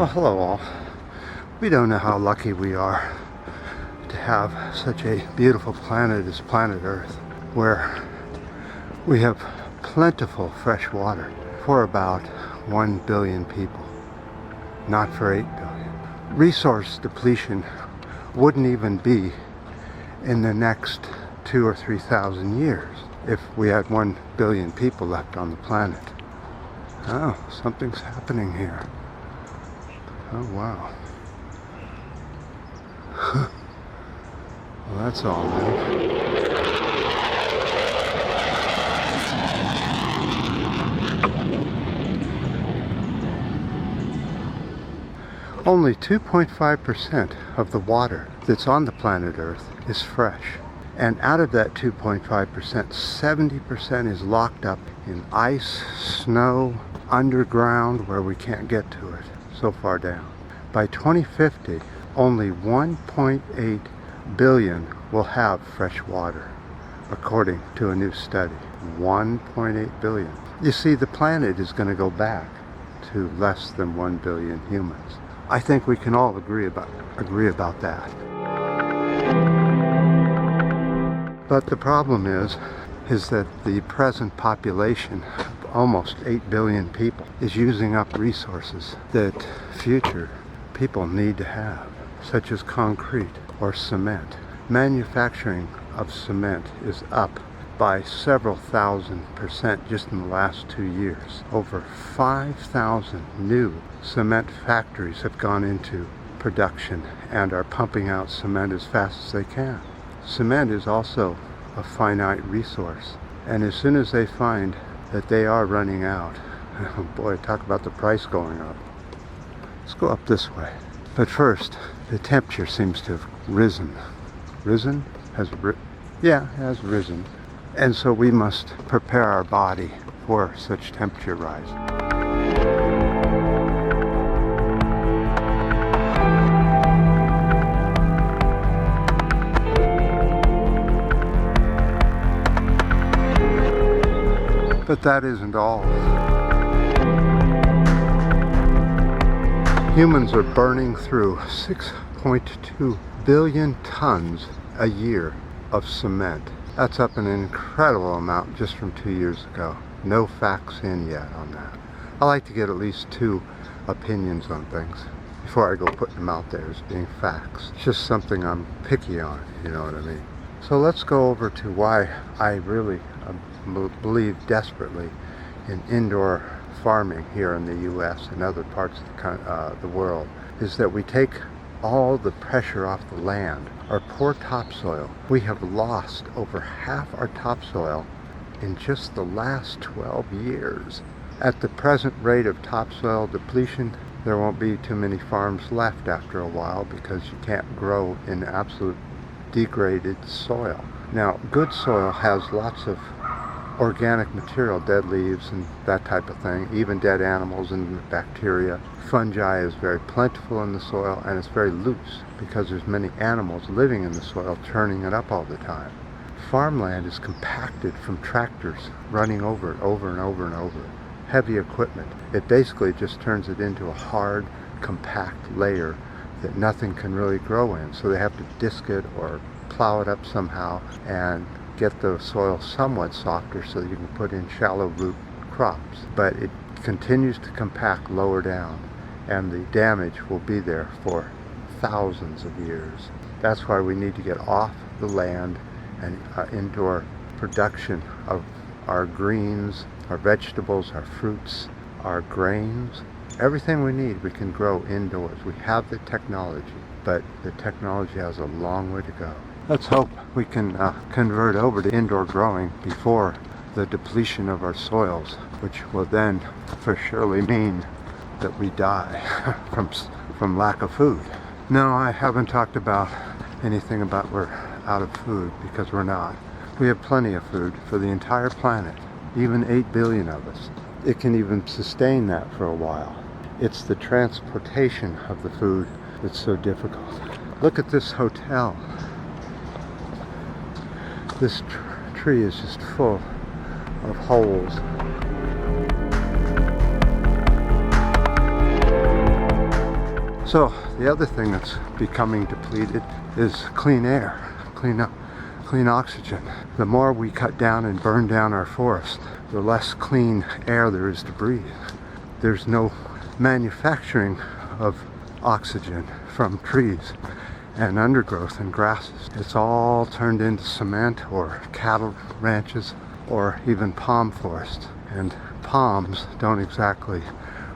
Well, hello all. We don't know how lucky we are to have such a beautiful planet as planet Earth, where we have plentiful fresh water for about 1 billion people, not for 8 billion. Resource depletion wouldn't even be in the next 2,000 or 3,000 years if we had 1 billion people left on the planet. Oh, something's happening here. Oh, wow. Well, that's all new. Only 2.5% of the water that's on the planet Earth is fresh. And out of that 2.5%, 70% is locked up in ice, snow, underground where we can't get to it, so far down. By 2050, only 1.8 billion will have fresh water, according to a new study. 1.8 billion. You see, the planet is going to go back to less than 1 billion humans. I think we can all agree about that. But the problem is that the present population of almost 8 billion people is using up resources that future people need to have, such as concrete or cement. Manufacturing of cement is up by several thousand% just in the last 2 years. Over 5,000 new cement factories have gone into production and are pumping out cement as fast as they can. Cement is also a finite resource, and as soon as they find that they are running out, oh boy, talk about the price going up. Let's go up this way. But first, the temperature seems to have risen. Risen? Has risen. And so we must prepare our body for such temperature rise. But that isn't all. Humans are burning through 6.2 billion tons a year of cement. That's up an incredible amount just from 2 years ago. No facts in yet on that. I like to get at least 2 opinions on things before I go putting them out there as being facts. It's just something I'm picky on, you know what I mean? So let's go over to why I really believe desperately in indoor farming here in the U.S. and other parts of the world, is that we take all the pressure off the land. Our poor topsoil, we have lost over half our topsoil in just the last 12 years. At the present rate of topsoil depletion, there won't be too many farms left after a while because you can't grow in absolute degraded soil. Now, good soil has lots of organic material, dead leaves and that type of thing, even dead animals and bacteria. Fungi is very plentiful in the soil, and it's very loose because there's many animals living in the soil churning it up all the time. Farmland is compacted from tractors running over it over and over and over. Heavy equipment. It basically just turns it into a hard, compact layer that nothing can really grow in. So they have to disc it or plow it up somehow and get the soil somewhat softer so that you can put in shallow root crops. But it continues to compact lower down, and the damage will be there for thousands of years. That's why we need to get off the land and indoor production of our greens, our vegetables, our fruits, our grains. Everything we need we can grow indoors. We have the technology, but the technology has a long way to go. Let's hope we can convert over to indoor growing before the depletion of our soils, which will then for surely mean that we die from lack of food. No, I haven't talked about anything about we're out of food, because we're not. We have plenty of food for the entire planet, even 8 billion of us. It can even sustain that for a while. It's the transportation of the food that's so difficult. Look at this hotel. This tree is just full of holes. So the other thing that's becoming depleted is clean air, clean oxygen. The more we cut down and burn down our forest, the less clean air there is to breathe. There's no manufacturing of oxygen from trees and undergrowth and grasses. It's all turned into cement or cattle ranches or even palm forests. And palms don't exactly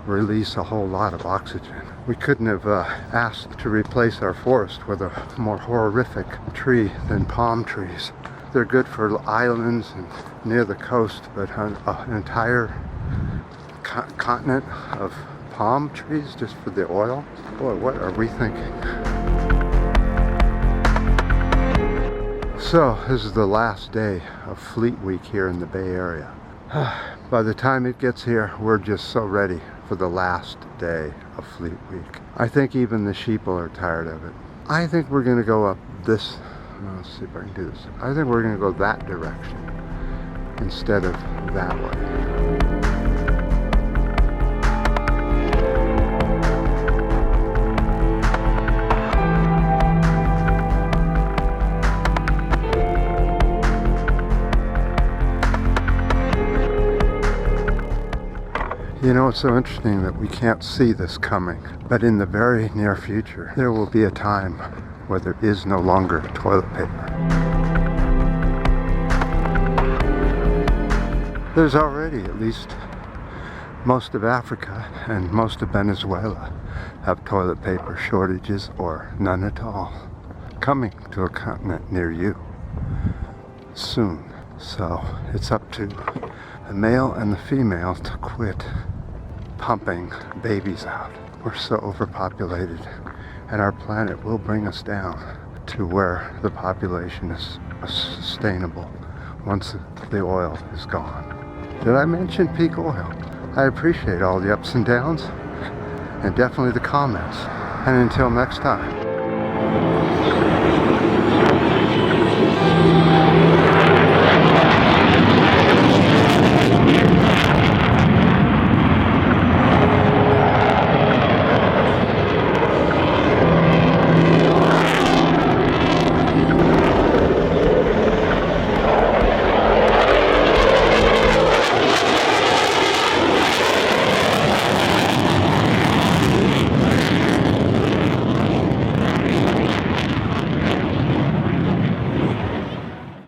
release a whole lot of oxygen. We couldn't have asked to replace our forest with a more horrific tree than palm trees. They're good for islands and near the coast, but an entire continent of palm trees just for the oil? Boy, what are we thinking? So, this is the last day of Fleet Week here in the Bay Area. By the time it gets here, we're just so ready for the last day of Fleet Week. I think even the sheeple are tired of it. I think we're going to go up this, let's see if I can do this. I think we're going to go that direction instead of that way. You know, it's so interesting that we can't see this coming, but in the very near future, there will be a time where there is no longer toilet paper. There's already, at least most of Africa and most of Venezuela have toilet paper shortages or none at all, coming to a continent near you soon. So it's up to the male and the female to quit pumping babies out. We're so overpopulated, and our planet will bring us down to where the population is sustainable once the oil is gone. Did I mention peak oil? I appreciate all the ups and downs, and definitely the comments. And until next time.